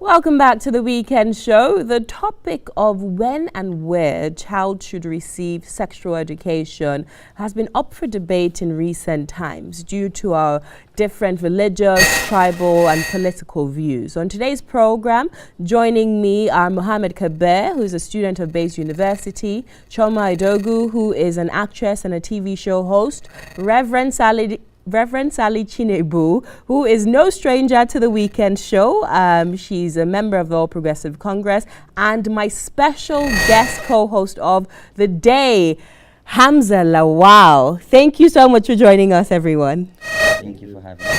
Welcome back to the weekend show. The topic of when and where a child should receive sexual education has been up for debate in recent times due to our different religious, tribal and political views. On today's program, joining me are Mohammed Kabir, who is a student of Baze University, Chioma Idigo, who is an actress and a TV show host, Reverend Sally Chinebu, who is no stranger to the weekend show. She's a member of the All Progressive Congress and my special guest co-host of the day, Hamza Lawal. Thank you so much for joining us, everyone. Thank you for having me.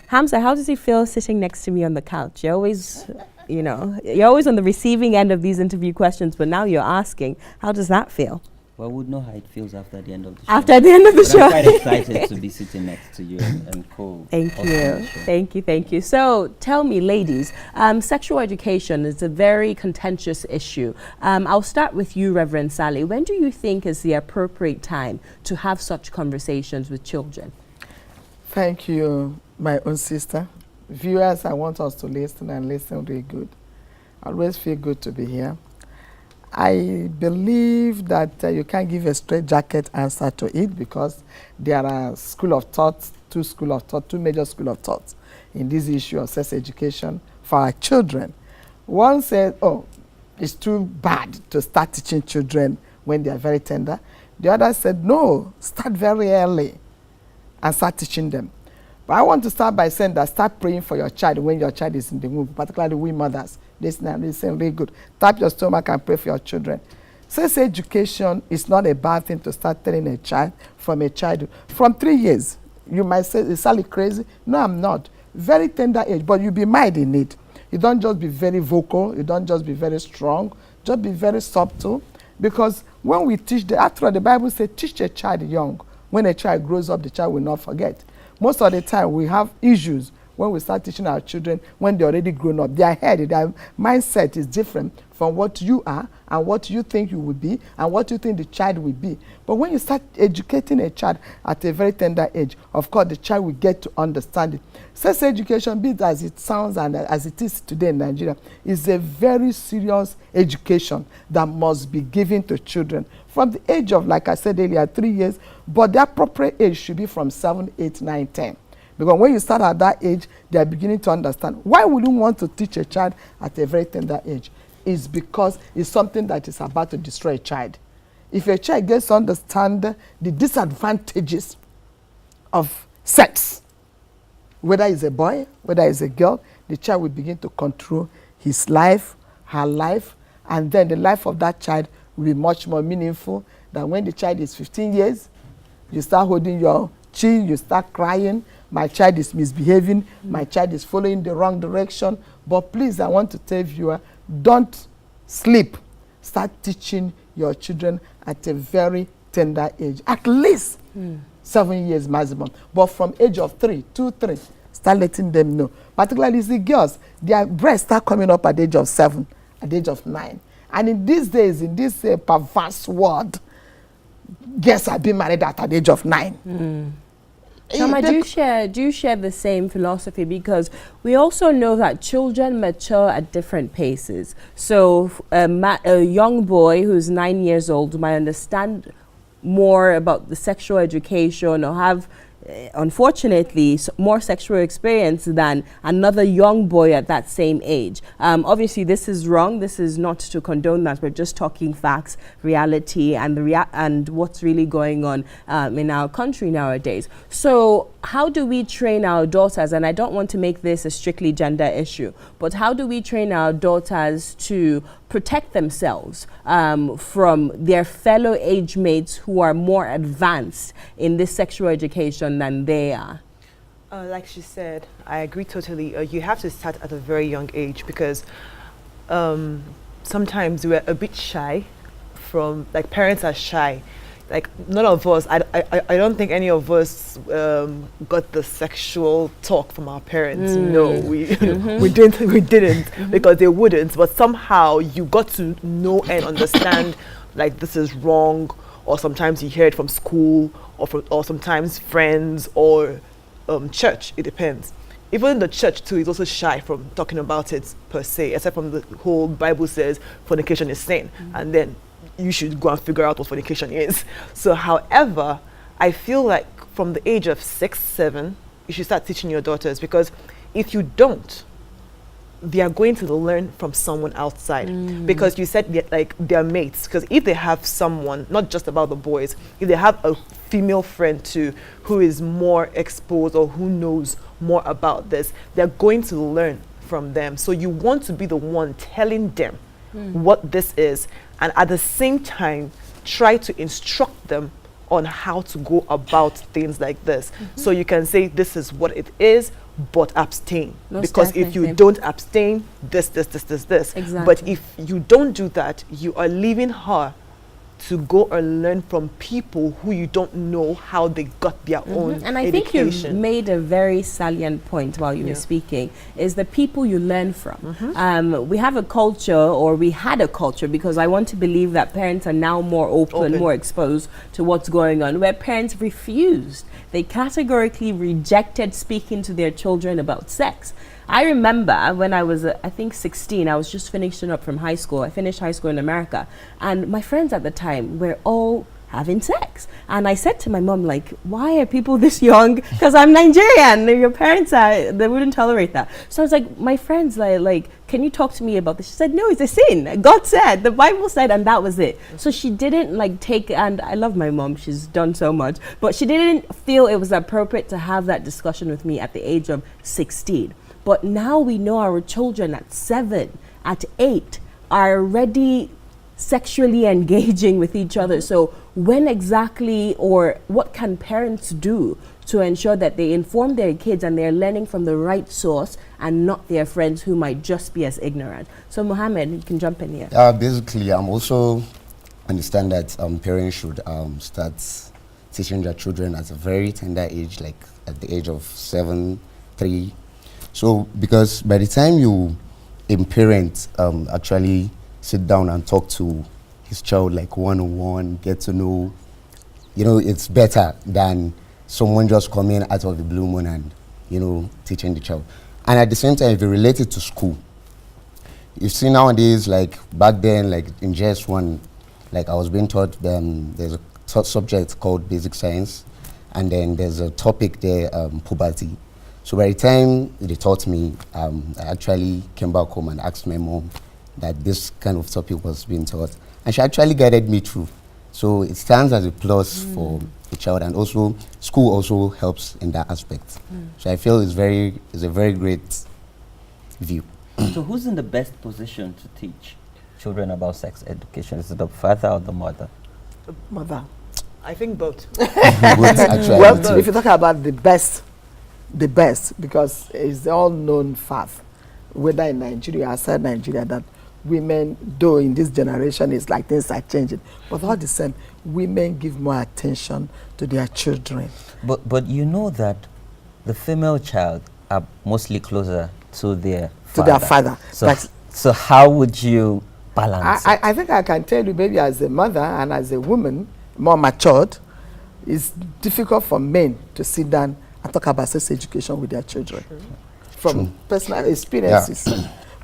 Hamza, how does it feel sitting next to me on the couch? You're always, you're always on the receiving end of these interview questions, but now you're asking. How does that feel? Well, we'll know how it feels after the end of the show. After the end of the show. I'm quite excited to be sitting next to you and Thank you. So tell me, ladies, sexual education is a very contentious issue. I'll start with you, Reverend Sally. When do you think is the appropriate time to have such conversations with children? Thank you, my own sister. Viewers, I want us to listen and listen really good. I always feel good to be here. I believe that you can't give a straitjacket answer to it because there are school of thought, two major school of thought in this issue of sex education for our children. One said, oh, it's too bad to start teaching children when they are very tender. The other said, no, start very early and start teaching them. But I want to start by saying that start praying for your child when your child is in the womb, particularly we mothers. Listen really good. Tap your stomach and pray for your children. Sex education is not a bad thing to start telling a child from a childhood. From 3 years, you might say, is Sally crazy? No, I'm not. Very tender age, but you be mild in it. You don't just be very vocal. You don't just be very strong. Just be very subtle. Because when we teach, after all, the Bible says, teach a child young. When a child grows up, the child will not forget. Most of the time, we have issues when we start teaching our children when they're already grown up. Their head, their mindset is different from what you are and what you think you will be and what you think the child will be. But when you start educating a child at a very tender age, of course, the child will get to understand it. Sex education, be it as it sounds and as it is today in Nigeria, is a very serious education that must be given to children from the age of, like I said earlier, 3 years, but the appropriate age should be from 7, 8, 9, 10. Because when you start at that age, they are beginning to understand. Why would you want to teach a child at a very tender age? It's because it's something that is about to destroy a child. If a child gets to understand the disadvantages of sex, whether it's a boy, whether it's a girl, the child will begin to control his life, her life, and then the life of that child will be much more meaningful than when the child is 15 years. You start holding your chin, you start crying. My child is misbehaving. My child is following the wrong direction. But please, I want to tell you, don't sleep. Start teaching your children at a very tender age, at least 7 years maximum. But from age of 3, 2, 3, start letting them know. Particularly the girls, their breasts start coming up at the age of 7, at the age of 9. And in these days, in this perverse world, girls are being married at the age of 9. Chioma, do you share the same philosophy? Because we also know that children mature at different paces. So a young boy who's 9 years old might understand more about the sexual education or have, unfortunately, more sexual experience than another young boy at that same age. Obviously, this is wrong. This is not to condone that. We're just talking facts, reality, and and what's really going on in our country nowadays. So how do we train our daughters? And I don't want to make this a strictly gender issue, but how do we train our daughters to protect themselves from their fellow age mates who are more advanced in this sexual education than they are? Like she said, I agree totally. You have to start at a very young age because sometimes we're a bit shy from, like, parents are shy. Like, none of us, I don't think any of us got the sexual talk from our parents. No, we didn't because they wouldn't. But somehow you got to know and understand, like, this is wrong, or sometimes you hear it from school, or sometimes friends or church. It depends. even the church too is also shy from talking about it per se, except from the whole Bible says fornication is sin, and then you should go and figure out what fornication is. So, however, I feel like from the age of 6, 7, you should start teaching your daughters, because if you don't, they are going to learn from someone outside. Because you said like they're mates, because if they have someone, not just about the boys, if they have a female friend too who is more exposed or who knows more about this, they're going to learn from them. So you want to be the one telling them what this is, and at the same time try to instruct them on how to go about things like this. So you can say this is what it is, but abstain. Most because if definitely. you don't abstain, this. Exactly. But if you don't do that, you are leaving her to go and learn from people who you don't know how they got their own And I think you education. made a very salient point while you were speaking, is the people you learn from. We have a culture, or we had a culture, because I want to believe that parents are now more open, more exposed to what's going on, where parents refused. They categorically rejected speaking to their children about sex. I remember when I was, I think 16, I was just finishing up from high school. I finished high school in America, and my friends at the time were all having sex. And I said to my mom, like, why are people this young? Because I'm Nigerian. Your parents are, they wouldn't tolerate that. So I was like, my friends, like, can you talk to me about this? She said, no, it's a sin. God said, the Bible said, and that was it. So she didn't like take, and I love my mom, she's done so much, but she didn't feel it was appropriate to have that discussion with me at the age of 16. But now we know our children at 7, at 8 are already sexually engaging with each other. So when exactly, or what can parents do to ensure that they inform their kids and they're learning from the right source and not their friends who might just be as ignorant? So Mohammed, you can jump in here. Basically, I'm also understand that parents should start teaching their children at a very tender age, like at the age of 7, 3. So because by the time you, a parent, actually sit down and talk to his child like one-on-one, get to know, it's better than someone just coming out of the blue moon and, teaching the child. And at the same time, if you relate it to school, you see nowadays, like back then, like in JS1, like I was being taught, there's a subject called basic science, and then there's a topic there, puberty. So by the time they taught me, I actually came back home and asked my mom that this kind of topic was being taught, and she actually guided me through. So it stands as a plus for the child, and also school also helps in that aspect. So I feel it's a very great view. So who's in the best position to teach children about sex education? Is it the father or the mother? Mother. I think both. Both, actually. Well, if you talk about the best, because it's the all-known fact, whether in Nigeria or outside Nigeria, that women, though in this generation it's like things are changing, but all the same, women give more attention to their children. But you know that the female child are mostly closer to their father. So how would you balance it? I think I can tell you, maybe as a mother and as a woman, more matured, it's difficult for men to sit down and talk about sex education with their children. From personal experiences.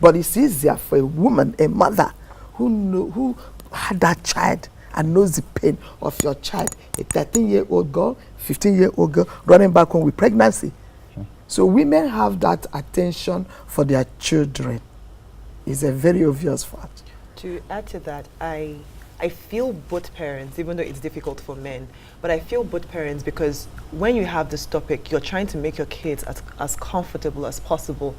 But it's easier for a woman, a mother, who had that child and knows the pain of your child, a 13-year-old girl, 15-year-old girl, running back home with pregnancy. So women have that attention for their children. It's a very obvious fact. To add to that, I feel both parents, even though it's difficult for men, but I feel both parents because when you have this topic, you're trying to make your kids as comfortable as possible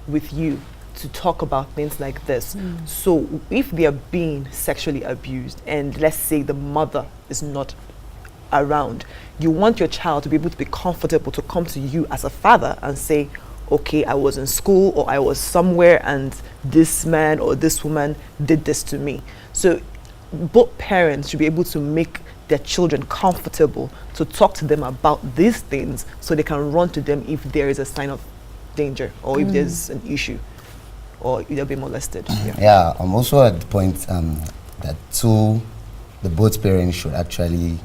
with you to talk about things like this. So if they are being sexually abused, and let's say the mother is not around, you want your child to be able to be comfortable to come to you as a father and say, okay, I was in school or I was somewhere and this man or this woman did this to me. So both parents should be able to make their children comfortable to talk to them about these things so they can run to them if there is a sign of danger or if there's an issue or if they'll be molested. Yeah, I'm also at the point that the both parents should actually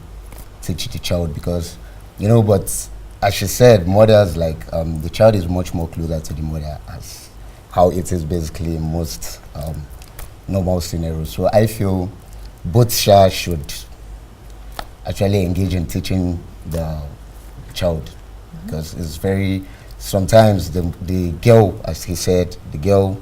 teach the child, because but as she said, mothers, like, the child is much more closer to the mother, as how it is basically in most normal scenarios. So I feel both should actually engage in teaching the child, because it's very, sometimes the girl, as he said, the girl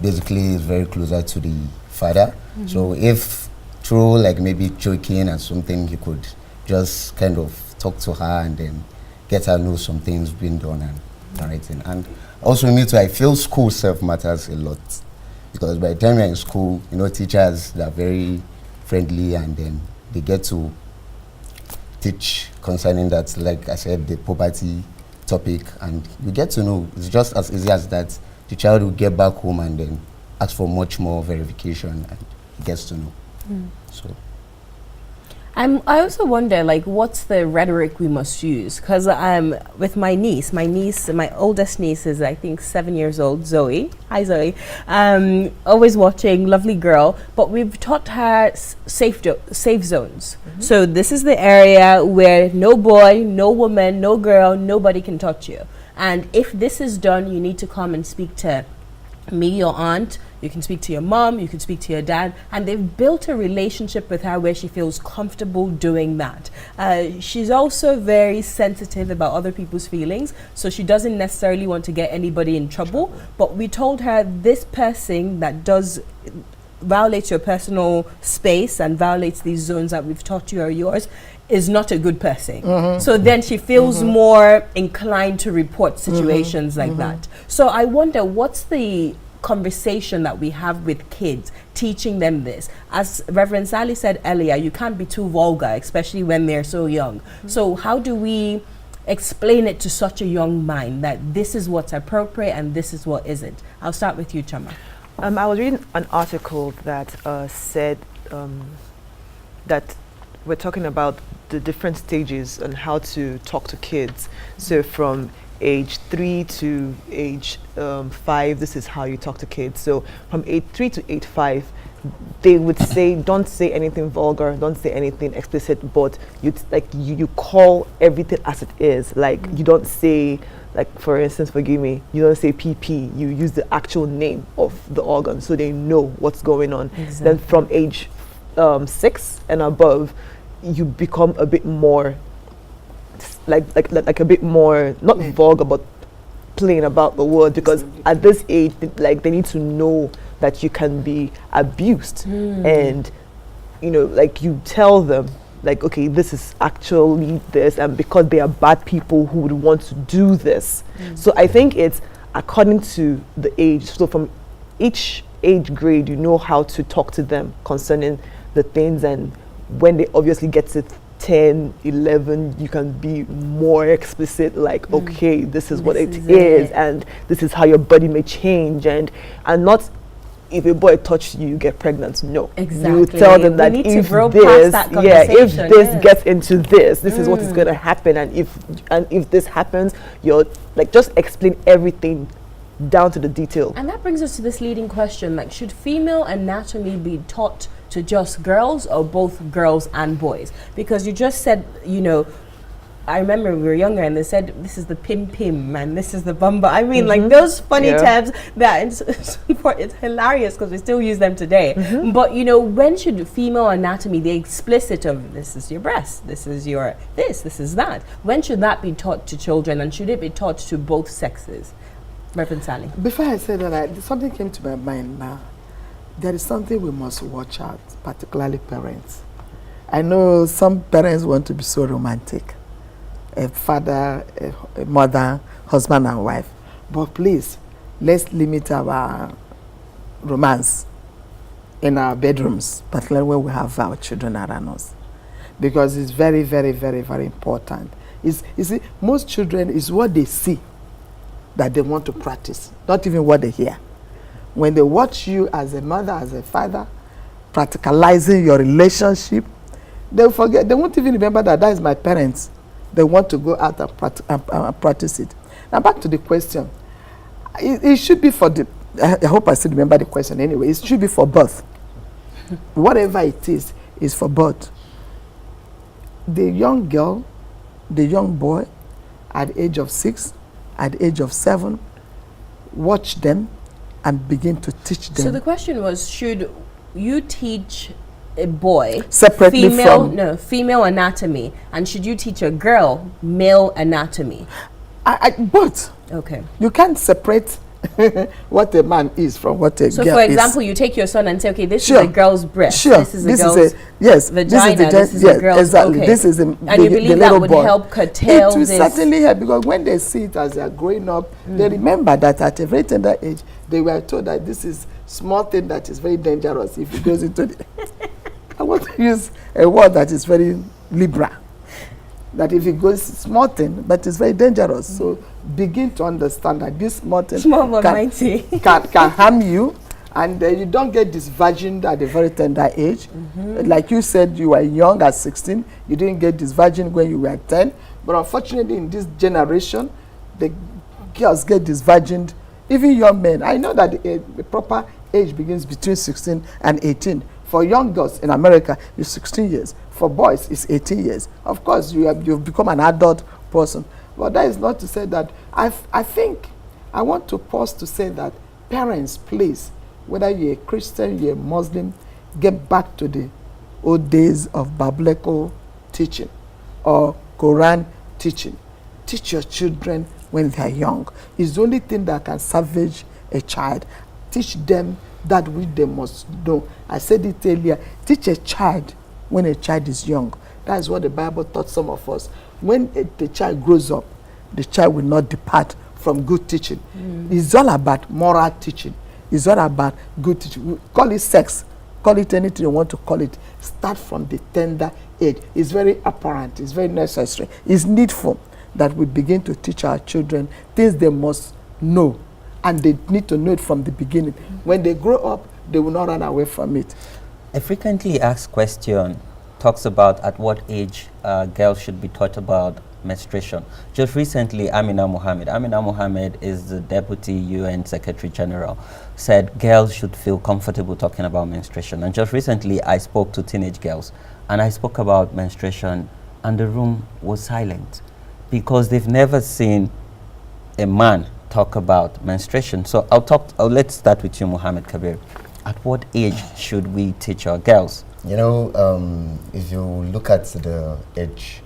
basically is very closer to the father. So if through like maybe joking and something, you could just kind of talk to her and then get her know some things being done and everything. And also me too, I feel school self matters a lot, because by the time you're in school, you know, teachers, they're very friendly, and then they get to teach concerning that, like I said, the poverty topic, and you get to know. It's just as easy as that. The child will get back home and then ask for much more verification, and he gets to know. So I also wonder, like, what's the rhetoric we must use? Because with my niece, my oldest niece is, I think, 7 years old, Zoe. Hi, Zoe. Always watching, lovely girl. But we've taught her safe zones. So this is the area where no boy, no woman, no girl, nobody can touch you. And if this is done, you need to come and speak to me, your aunt. You can speak to your mom, you can speak to your dad, and they've built a relationship with her where she feels comfortable doing that. She's also very sensitive about other people's feelings, so she doesn't necessarily want to get anybody in trouble. But we told her, this person that does violates your personal space and violates these zones that we've taught you are yours is not a good person. So then she feels more inclined to report situations like that. So I wonder, what's the conversation that we have with kids, teaching them this? As Reverend Sally said earlier, you can't be too vulgar, especially when they're so young. So how do we explain it to such a young mind that this is what's appropriate and this is what isn't? I'll start with you, Chioma. I was reading an article that said that we're talking about the different stages on how to talk to kids. So from age 3 to age 5, this is how you talk to kids. So from age 3 to age 5, they would say, don't say anything vulgar, don't say anything explicit, but you call everything as it is. Like, you don't say, like, for instance, forgive me, you don't say PP, you use the actual name of the organ, so they know what's going on. Then from age 6 and above, you become a bit more like a bit more, not vulgar, but plain about the word, because at this age, they need to know that you can be abused. And, you know, like, you tell them, like, okay, this is actually this, and because they are bad people who would want to do this. So I think it's according to the age. So from each age grade, you know how to talk to them concerning the things, and when they obviously get to 10, 11, you can be more explicit, like, okay, this is what it is, and this is how your body may change, and not if a boy touches you, you get pregnant. No, you tell them that if this gets into this is what is going to happen, and if this happens, you're like, just explain everything down to the detail. And that brings us to this leading question, like, should female anatomy be taught to just girls or both girls and boys? Because you just said, you know, I remember we were younger and they said this is the pim and this is the bumba. I mean, like, those funny terms that it's hilarious because we still use them today. But, you know, when should female anatomy, the explicit of this is your breast, this is your this is that, when should that be taught to children, and should it be taught to both sexes? Reverend Sally. Before I say that, something came to my mind now. There is something we must watch out, particularly parents. I know some parents want to be so romantic. A father, a mother, husband and wife. But please, let's limit our romance in our bedrooms, particularly when we have our children around us. Because it's very, very, very, very important. You see, most children is what they see that they want to practice, not even what they hear. When they watch you as a mother, as a father, practicalizing your relationship, they'll forget, they won't even remember that is my parents. They want to go out and practice it. Now back to the question. It should be for the, I hope I still remember the question anyway, it should be for both. Whatever it is for both. The young girl, the young boy, at the age of 6, at the age of 7, watch them and begin to teach them. So the question was, should you teach a boy Separately female anatomy, and should you teach a girl male anatomy? Both. Okay. You can't separate what a man is from what a girl is. So for example, you take your son and say, okay, this Sure. is a girl's breast. Sure. This is a girl's yes. vagina. This is a girl's, exactly. okay. This is And you the believe that little would boy. help curtail It will this? certainly help, because when they see it as they are growing up, they remember that at a very tender age, they were told that this is small thing that is very dangerous if it goes into the... I want to use a word that is very liberal. That if it goes small thing, but it's very dangerous. So begin to understand that this small thing Small but mighty. can harm you, and you don't get this virgin at a very tender age. Like you said, you were young at 16. You didn't get this virgin when you were 10. But unfortunately, in this generation, the girls get this virgin. Even young men. I know that the proper age begins between 16 and 18. For young girls in America, it's 16 years. For boys, it's 18 years. Of course, you've become an adult person. But that is not to say that... I think I want to pause to say that parents, please, whether you're a Christian, you're a Muslim, get back to the old days of biblical teaching or Quran teaching. Teach your children when they are young. It's the only thing that can salvage a child. Teach them that which they must know. I said it earlier. Teach a child when a child is young. That is what the Bible taught some of us. When the child grows up, the child will not depart from good teaching. It's all about moral teaching. It's all about good teaching. Call it sex. Call it anything you want to call it. Start from the tender age. It's very apparent. It's very necessary. It's needful that we begin to teach our children things they must know. And they need to know it from the beginning. When they grow up, they will not run away from it. A frequently asked question talks about at what age girls should be taught about menstruation. Just recently, Amina Mohammed is the Deputy UN Secretary General, said girls should feel comfortable talking about menstruation. And just recently, I spoke to teenage girls, and I spoke about menstruation, and the room was silent because they've never seen a man talk about menstruation. So let's start with you, Muhammad Kabir. At what age should we teach our girls? You know, if you look at the age,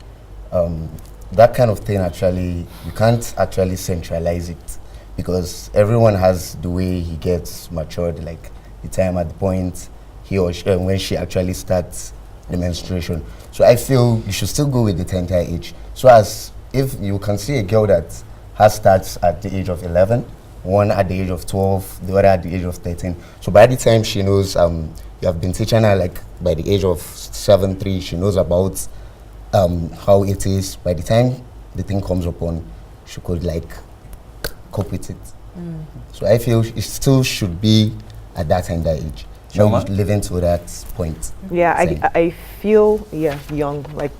that kind of thing actually, you can't actually centralize it, because everyone has the way he gets matured, like the time at the point he or she, when she actually starts the menstruation. So I feel you should still go with the tender age. So as if you can see a girl that has starts at the age of 11, one at the age of 12, the other at the age of 13. So by the time she knows, you have been teaching her, like by the age of 7, 3, she knows about how it is. By the time the thing comes upon, she could like cope with it. So I feel it still should be at that tender age. Chioma? Not living to that point. Yeah, I feel young. Like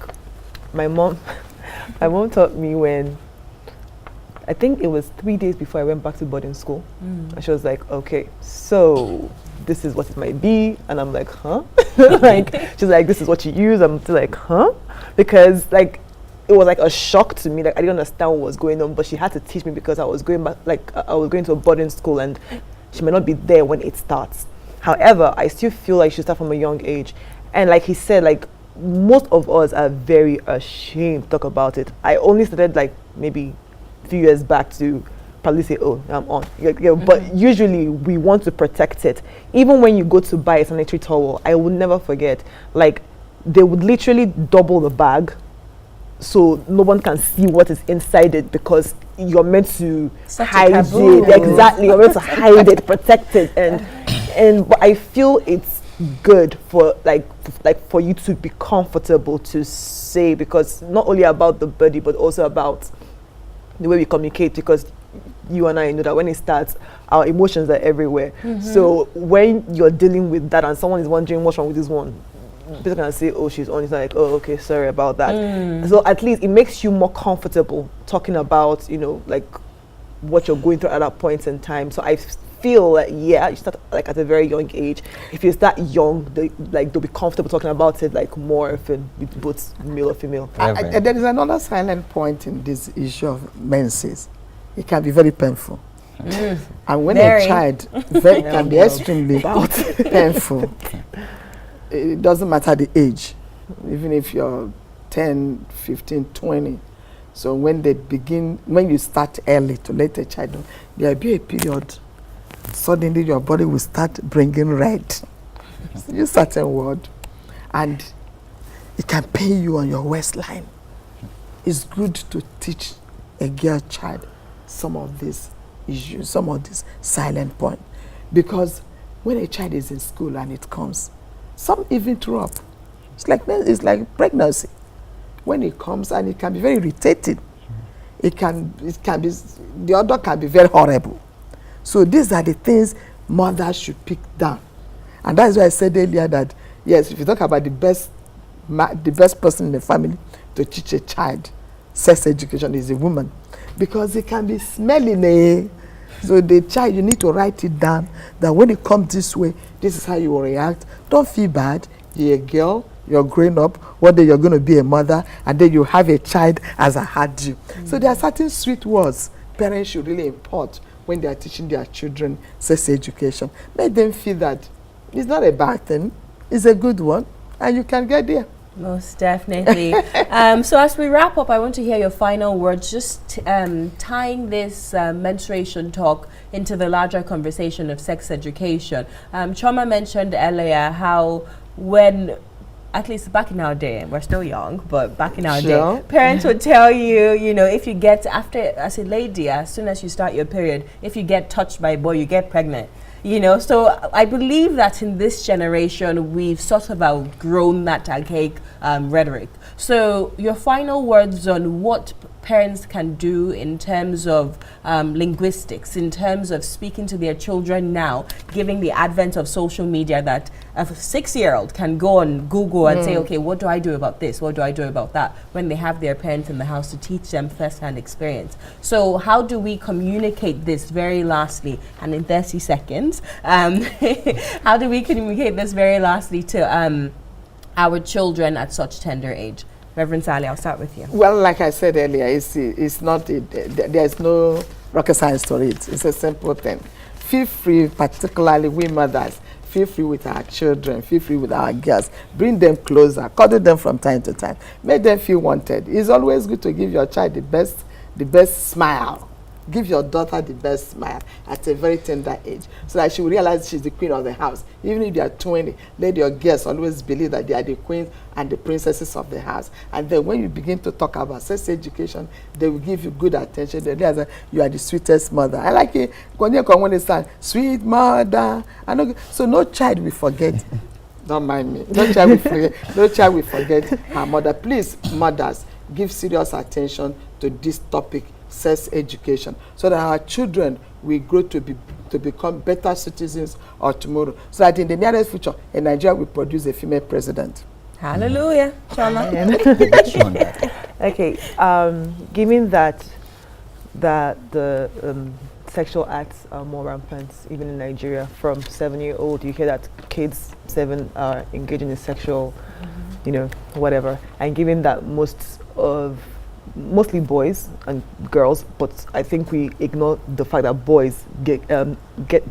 my mom taught me when, I think it was 3 days before I went back to boarding school. And she was like, okay, so this is what it might be. And I'm like, huh? Like, she's like, this is what you use. I'm still like, huh? Because like, it was like a shock to me. Like, I didn't understand what was going on, but she had to teach me because I was going back, like I was going to a boarding school and she may not be there when it starts. However, I still feel like she should start from a young age. And like he said, like, most of us are very ashamed to talk about it. I only started like maybe a few years back to probably say, oh, I'm on. But usually we want to protect it. Even when you go to buy a sanitary towel, I will never forget, like, they would literally double the bag so no one can see what is inside it, because you're meant to hide it. Exactly, you're meant to hide it, protect it, and but I feel it's good for like for you to be comfortable to say, because not only about the body but also about the way we communicate, because you and I know that when it starts, our emotions are everywhere. So when you're dealing with that and someone is wondering what's wrong with this one, people can say, oh, she's on. It's like, oh, okay, sorry about that. So at least it makes you more comfortable talking about, you know, like what you're going through at that point in time. So I feel like, yeah, you start like at a very young age. If it's that young, they'll be comfortable talking about it like more often with both male or female. There is another silent point in this issue of menses. It can be very painful. And when a child can be extremely painful, it doesn't matter the age, even if you're 10, 15, 20. So when you start early to let a child know, there will be a period, suddenly your body will start bringing red. Use certain word, and it can pain you on your waistline. It's good to teach a girl child some of these issues, some of these silent points. Because when a child is in school and it comes, some even throw up. It's like pregnancy. When it comes, and it can be very irritating. It can be, the odor can be very horrible. So these are the things mothers should pick down. And that's why I said earlier that, yes, if you talk about the best person in the family to teach a child sex education is a woman. Because it can be smelling. So the child, you need to write it down that when it comes this way, this is how you will react. Don't feel bad. You're a girl, you're growing up, one day you're going to be a mother, and then you have a child as I had you. So there are certain sweet words parents should really impart when they are teaching their children sex education. Make them feel that it's not a bad thing, it's a good one, and you can get there. Most definitely. So as we wrap up, I want to hear your final words, just tying this menstruation talk into the larger conversation of sex education. Chioma mentioned earlier how when, at least back in our day, we're still young, but back in our day, parents would tell you, you know, if you get, as a lady, as soon as you start your period, if you get touched by a boy, you get pregnant. You know, so I believe that in this generation, we've sort of outgrown that archaic rhetoric. So your final words on what parents can do in terms of linguistics, in terms of speaking to their children now, given the advent of social media, that a 6-year-old can go on Google and say, okay, what do I do about this? What do I do about that? When they have their parents in the house to teach them first-hand experience. So how do we communicate this very lastly, and in 30 seconds, how do we communicate this very lastly to our children at such tender age? Reverend Sally, I'll start with you. Well, like I said earlier, it's not, there's no rocket science to it. It's a simple thing. Feel free, particularly we mothers, feel free with our children, feel free with our girls. Bring them closer, cuddle them from time to time. Make them feel wanted. It's always good to give your child the best smile. Give your daughter the best smile at a very tender age, so that she will realize she's the queen of the house. Even if they are 20, let your girls always believe that they are the queens and the princesses of the house. And then when you begin to talk about sex education, they will give you good attention. They realize that you are the sweetest mother. I like it when they say, sweet mother. So no child will forget. Don't mind me. No child will forget. No child will forget her mother. Please, mothers, give serious attention to this topic, sex education, so that our children will grow to become better citizens of tomorrow, so that in the nearest future, in Nigeria, we produce a female president. Hallelujah. Okay, given that the sexual acts are more rampant, even in Nigeria, from 7-year-old, you hear that kids 7 are engaging in sexual, you know, whatever, and given that mostly boys and girls, but I think we ignore the fact that boys get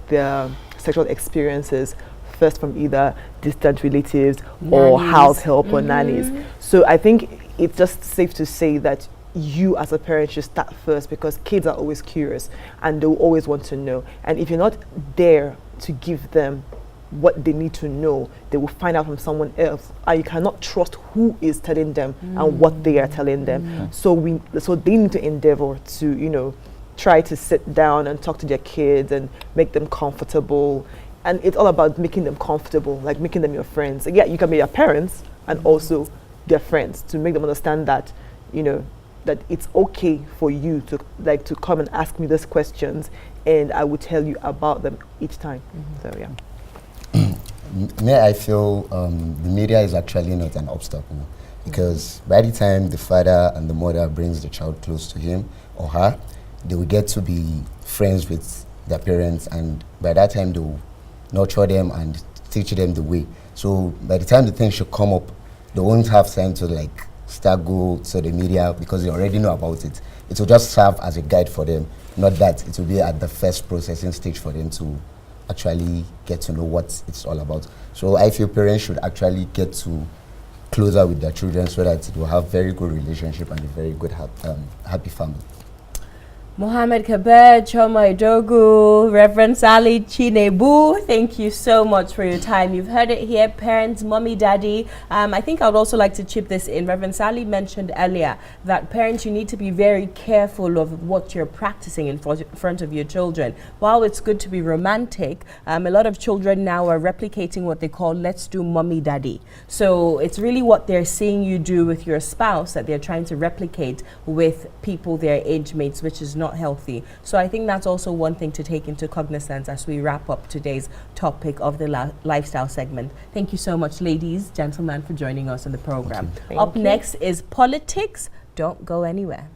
their sexual experiences first from either distant relatives or house help or nannies. So I think it's just safe to say that you as a parent should start first, because kids are always curious and they'll always want to know. And if you're not there to give them what they need to know, they will find out from someone else, and you cannot trust who is telling them and what they are telling them. So they need to endeavor to, you know, try to sit down and talk to their kids and make them comfortable. And it's all about making them comfortable, like making them your friends. Yeah, you can be their parents and also their friends, to make them understand that, you know, that it's okay for you to come and ask me these questions, and I will tell you about them each time. So yeah. I feel the media is actually not an obstacle, because by the time the father and the mother brings the child close to him or her, they will get to be friends with their parents, and by that time they will nurture them and teach them the way. So by the time the thing should come up, they won't have time to like start go to the media because they already know about it. It will just serve as a guide for them, not that it will be at the first processing stage for them to actually get to know what it's all about. So I feel parents should actually get to closer with their children so that it will have very good relationship and a very good happy family. Mohammed Kabir, Chioma, Idigo, Reverend Sally Chinebu, thank you so much for your time. You've heard it here, parents, mommy, daddy. I think I would also like to chip this in. Reverend Sally mentioned earlier that parents, you need to be very careful of what you're practicing in front of your children. While it's good to be romantic, a lot of children now are replicating what they call let's do mommy, daddy. So it's really what they're seeing you do with your spouse that they're trying to replicate with people their age mates, which is not healthy. So I think that's also one thing to take into cognizance as we wrap up today's topic of the lifestyle segment. Thank you so much, ladies, gentlemen, for joining us on the program. Up next is politics. Don't go anywhere.